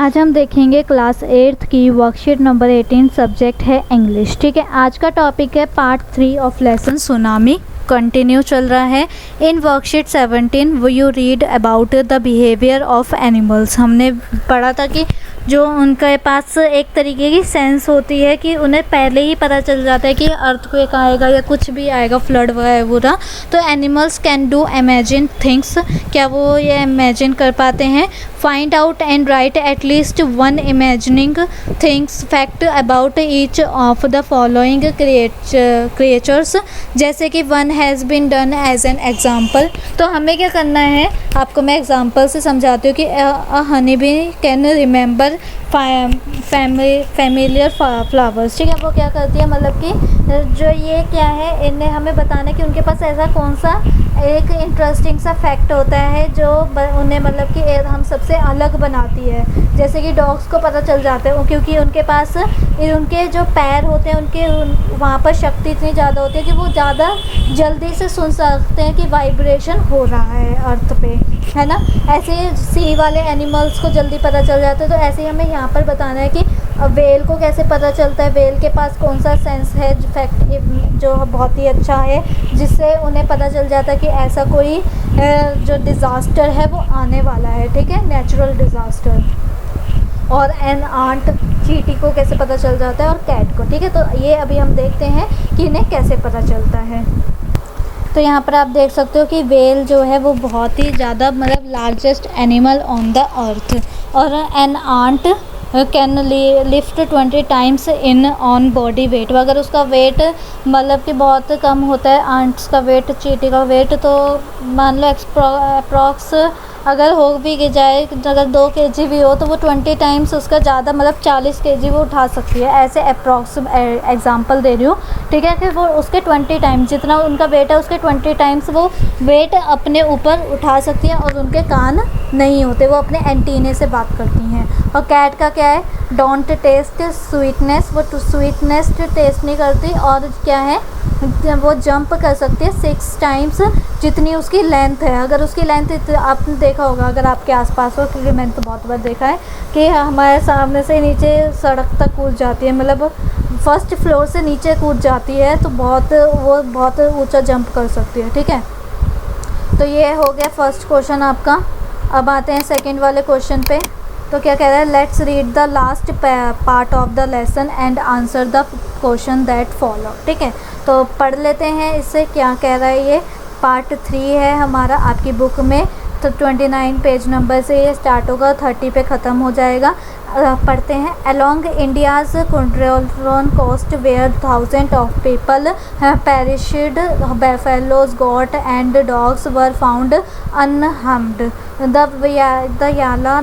आज हम देखेंगे क्लास 8th की वर्कशीट नंबर 18, सब्जेक्ट है इंग्लिश। ठीक है, आज का टॉपिक है part 3 of lesson tsunami, continue चल रहा है। इन वर्कशीट 17 वो you read about the behaviour of animals. हमने पढ़ा था कि जो उनके पास एक तरीके की सेंस होती है कि उन्हें पहले ही पता चल जाता है कि अर्थक्वेक आएगा या कुछ भी आएगा, फ्लड वगैरह। तो animals can do imagine things, क्या वो ये इमेजिन कर पाते हैं। Find out and write at least one imagining things fact about each of the following creatures, जैसे कि one has been done as an example. तो हमें क्या करना है, आपको मैं एग्जाम्पल से समझाती हूँ कि a honey bee can remember familiar flowers. ठीक है, वो क्या करती है, मतलब कि जो ये क्या है, इन्हें हमें बताना है कि उनके पास ऐसा कौन सा एक इंटरेस्टिंग सा फैक्ट होता है जो उन्हें मतलब कि हम सबसे अलग बनाती है। जैसे कि डॉग्स को पता चल जाता है क्योंकि उनके पास उनके जो पैर होते हैं उनके वहाँ पर शक्ति इतनी ज़्यादा होती है कि वो ज़्यादा जल्दी से सुन सकते हैं कि वाइब्रेशन हो रहा है अर्थ पे, है ना। ऐसे सी वाले एनिमल्स को जल्दी पता चल जाता है। तो ऐसे ही हमें यहाँ पर बताना है कि वेल को कैसे पता चलता है, वेल के पास कौन सा सेंस है फैक्ट जो बहुत ही अच्छा है, जिससे उन्हें पता चल जाता है कि ऐसा कोई जो डिज़ास्टर है वो आने वाला है। ठीक है, नेचुरल डिज़ास्टर। और एन आंट, चींटी को कैसे पता चल जाता है, और कैट को। ठीक है, तो ये अभी हम देखते हैं कि इन्हें कैसे पता चलता है। तो यहाँ पर आप देख सकते हो कि वेल जो है वो बहुत ही ज़्यादा मतलब largest animal on the earth, और an ant can lift 20 times in on body weight. अगर उसका वेट मतलब कि बहुत कम होता है आंट्स का वेट, चींटी का वेट, तो मान लो अप्रॉक्स अगर हो भी जाए, अगर 2 kg भी हो तो वो 20 टाइम्स उसका ज़्यादा मतलब 40 kg वो उठा सकती है। ऐसे अप्रॉक्स एग्जांपल दे रही हूँ। ठीक है, कि वो उसके 20 टाइम्स जितना उनका वेट है उसके 20 टाइम्स वो वेट अपने ऊपर उठा सकती हैं, और उनके कान नहीं होते, वो अपने एंटीने से बात करती हैं। और कैट का क्या है, डोंट टेस्ट स्वीटनेस, वो स्वीटनेस टेस्ट नहीं करती। और क्या है, वो जंप कर सकती है 6 टाइम्स जितनी उसकी लेंथ है। अगर उसकी लेंथ आपने देखा होगा, अगर आपके आसपास हो, क्योंकि मैंने तो बहुत बार देखा है कि हमारे सामने से नीचे सड़क तक कूद जाती है, मतलब फर्स्ट फ्लोर से नीचे कूद जाती है, तो वो बहुत ऊंचा जंप कर सकती है। ठीक है, तो ये हो गया फर्स्ट क्वेश्चन आपका। अब आते हैं सेकंड वाले क्वेश्चन पे। तो क्या कह रहा है, let's read the last part of the lesson and answer the question that follow. ठीक है, तो पढ़ लेते हैं इससे क्या कह रहा है। ये पार्ट 3 है हमारा आपकी बुक में। तो 29 पेज नंबर से ये स्टार्ट होगा, 30 पे ख़त्म हो जाएगा। पढ़ते हैं। Along India's control coast where thousand of people perished, buffaloes, goat and dogs were found unharmed. The Yala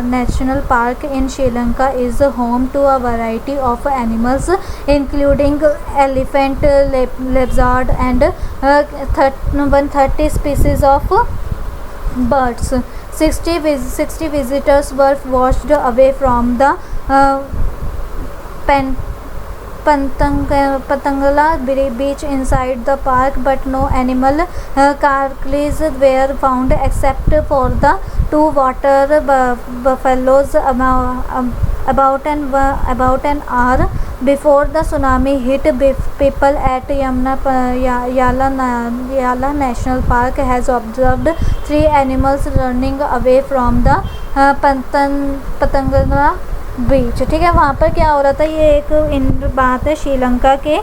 National Park in Sri Lanka is home to a variety of animals including elephant, leopard and 130 species of birds. 60 visitors were washed away from the Patangala beach inside the park, but no animal carcasses were found except for the 2 water buffaloes about an hour before the tsunami hit. People at Yala National Park has observed 3 animals running away from the Patangala बीच। ठीक है, वहाँ पर क्या हो रहा था, ये एक बात है श्रीलंका के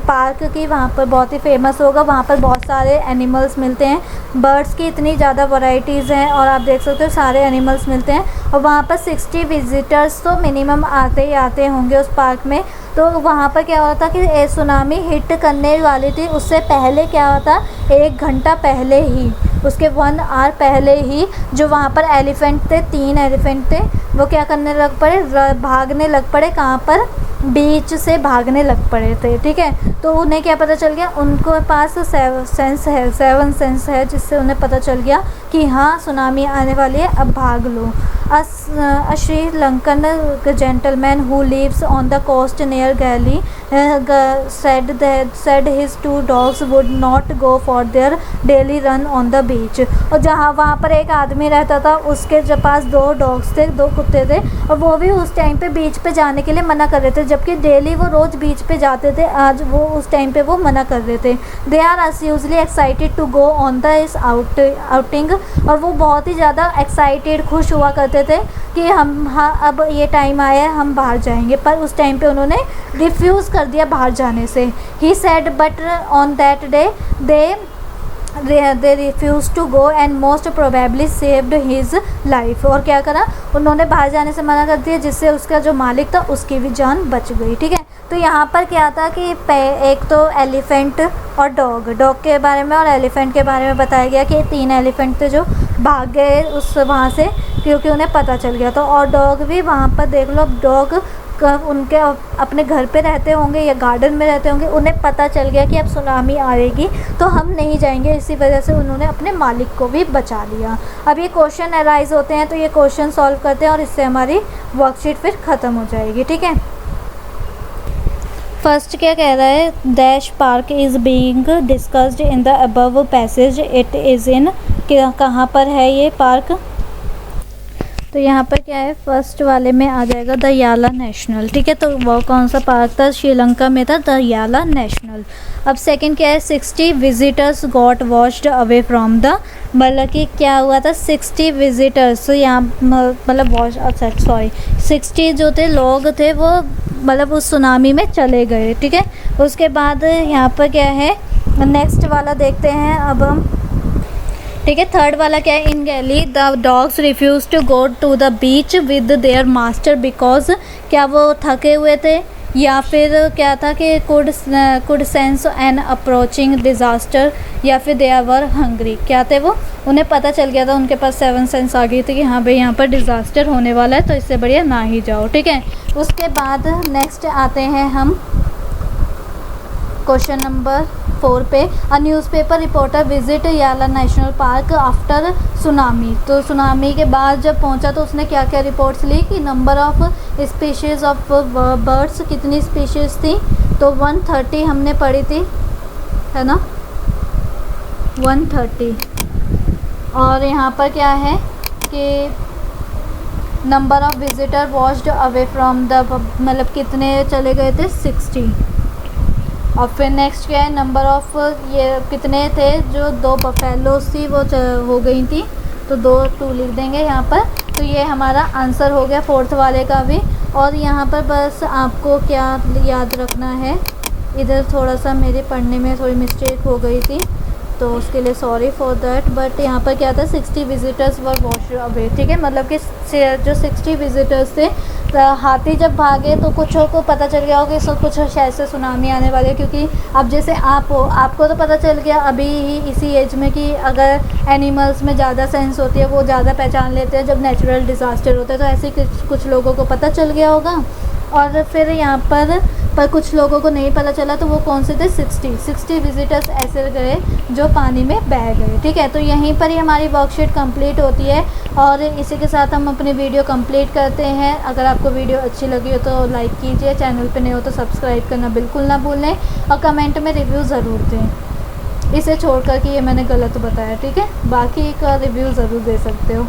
पार्क की, वहाँ पर बहुत ही फेमस होगा। वहाँ पर बहुत सारे एनिमल्स मिलते हैं, बर्ड्स की इतनी ज़्यादा वैरायटीज़ हैं, और आप देख सकते हो सारे एनिमल्स मिलते हैं। और वहाँ पर 60 विजिटर्स तो मिनिमम आते ही आते होंगे उस पार्क में। तो वहाँ पर क्या होता कि सुनामी हिट करने वाली थी, उससे पहले क्या होता, 1 घंटा पहले ही, उसके 1 आवर पहले ही जो वहाँ पर एलिफेंट थे, 3 एलिफेंट थे, वो क्या करने लग पड़े, भागने लग पड़े। कहाँ पर, बीच से भागने लग पड़े थे। ठीक है, तो उन्हें क्या पता चल गया, उनको पास सेवन सेंस है जिससे उन्हें पता चल गया कि हाँ सुनामी आने वाली है, अब भाग लो। A Sri Lankan gentleman who lives on the coast near Galley said his 2 dogs would not go for their daily run on the beach। और जहाँ वहाँ पर एक आदमी रहता था, उसके पास 2 डॉग्स थे, 2 कुत्ते थे, और वो भी उस टाइम पे बीच पे जाने के लिए मना कर रहे थे, जबकि डेली वो रोज़ बीच पे जाते थे, आज वो उस टाइम पे वो मना कर रहे थे। They are usually excited to go on the इस आउटिंग, और वो बहुत ही ज़्यादा एक्साइटेड, खुश हुआ करते थे कि हम हाँ अब ये टाइम आया है, हम बाहर जाएंगे। पर उस टाइम पे उन्होंने रिफ्यूज़ कर दिया बाहर जाने से। He said but on that day they refused to go and most probably saved his life। और क्या करा, उन्होंने बाहर जाने से मना कर दिया, जिससे उसका जो मालिक था उसकी भी जान बच गई। ठीक है, तो यहाँ पर क्या था कि एक तो एलिफेंट और डॉग के बारे में और एलिफेंट के बारे में बताया गया कि 3 एलिफेंट थे जो भाग गए उस वहाँ से, क्योंकि उन्हें पता चल गया। तो और डॉग भी वहाँ पर देख लो, डॉग उनके अपने घर पे रहते होंगे या गार्डन में रहते होंगे, उन्हें पता चल गया कि अब सुनामी आएगी तो हम नहीं जाएंगे, इसी वजह से उन्होंने अपने मालिक को भी बचा लिया। अब ये क्वेश्चन अराइज होते हैं, तो ये क्वेश्चन सॉल्व करते हैं और इससे हमारी वर्कशीट फिर ख़त्म हो जाएगी। ठीक है, फर्स्ट क्या कह रहा है, dash park is being discussed in the above passage, it is in, कहाँ पर है ये पार्क, तो यहाँ पर क्या है, फर्स्ट वाले में आ जाएगा दयाला नेशनल। ठीक है, तो वो कौन सा पार्क था, श्रीलंका में था दयाला नेशनल। अब सेकंड क्या है, 60 visitors got washed away from the, मतलब कि क्या हुआ था, 60 विजिटर्स, तो यहाँ मतलब वॉश, अच्छा सॉरी 60 जो थे लोग थे वो मतलब उस सुनामी में चले गए। ठीक है, उसके बाद यहाँ पर क्या है, नेक्स्ट वाला देखते हैं अब हम। ठीक है, थर्ड वाला क्या है, in Galle the dogs refuse to go to the beach with their master because, क्या वो थके हुए थे या फिर क्या था कि could sense an approaching disaster, या फिर दे वर हंग्री, क्या थे वो, उन्हें पता चल गया था, उनके पास 7 सेंस आ गई थी कि हाँ भाई यहाँ पर डिज़ास्टर होने वाला है, तो इससे बढ़िया ना ही जाओ। ठीक है, उसके बाद नेक्स्ट आते हैं हम क्वेश्चन नंबर 4 पे। अ न्यूज़पेपर रिपोर्टर विजिट याला नेशनल पार्क आफ्टर सुनामी, तो सुनामी के बाद जब पहुंचा तो उसने क्या क्या रिपोर्ट्स ली कि number of species of birds, कितनी स्पीशीज़ थी, तो 130 हमने पढ़ी थी, है ना, 130। और यहाँ पर क्या है कि number of visitor washed away from the, मतलब कितने चले गए थे, 60। और फिर नेक्स्ट क्या है, नंबर ऑफ़, ये कितने थे, जो 2 बफेलोस थी वो हो गई थी, तो 2 लिख देंगे यहाँ पर। तो ये हमारा आंसर हो गया 4th वाले का भी। और यहाँ पर बस आपको क्या याद रखना है, इधर थोड़ा सा मेरे पढ़ने में थोड़ी मिस्टेक हो गई थी, तो उसके लिए सॉरी फॉर दैट। बट यहाँ पर क्या था, 60 विजिटर्स वर वॉश अवे। ठीक है, मतलब कि जो 60 विजिटर्स थे, हाथी जब भागे तो कुछ को पता चल गया होगा कि कुछ शायद से सुनामी आने वाली है, क्योंकि अब जैसे आप हो, आपको तो पता चल गया अभी ही इसी एज में कि अगर एनिमल्स में ज़्यादा सेंस होती है, वो ज़्यादा पहचान लेते हैं जब नेचुरल डिज़ास्टर होता है, तो ऐसे कुछ लोगों को पता चल गया होगा। और फिर यहाँ पर कुछ लोगों को नहीं पता चला, तो वो कौन से थे, 60 विजिटर्स ऐसे गए जो पानी में बह गए। ठीक है, तो यहीं पर ही हमारी वर्कशीट कंप्लीट होती है और इसी के साथ हम अपनी वीडियो कंप्लीट करते हैं। अगर आपको वीडियो अच्छी लगी हो तो लाइक कीजिए, चैनल पे नए हो तो सब्सक्राइब करना बिल्कुल ना भूलें और कमेंट में रिव्यू ज़रूर दें, इसे छोड़कर कि ये मैंने गलत बताया। ठीक है, बाकी का रिव्यू ज़रूर दे सकते हो।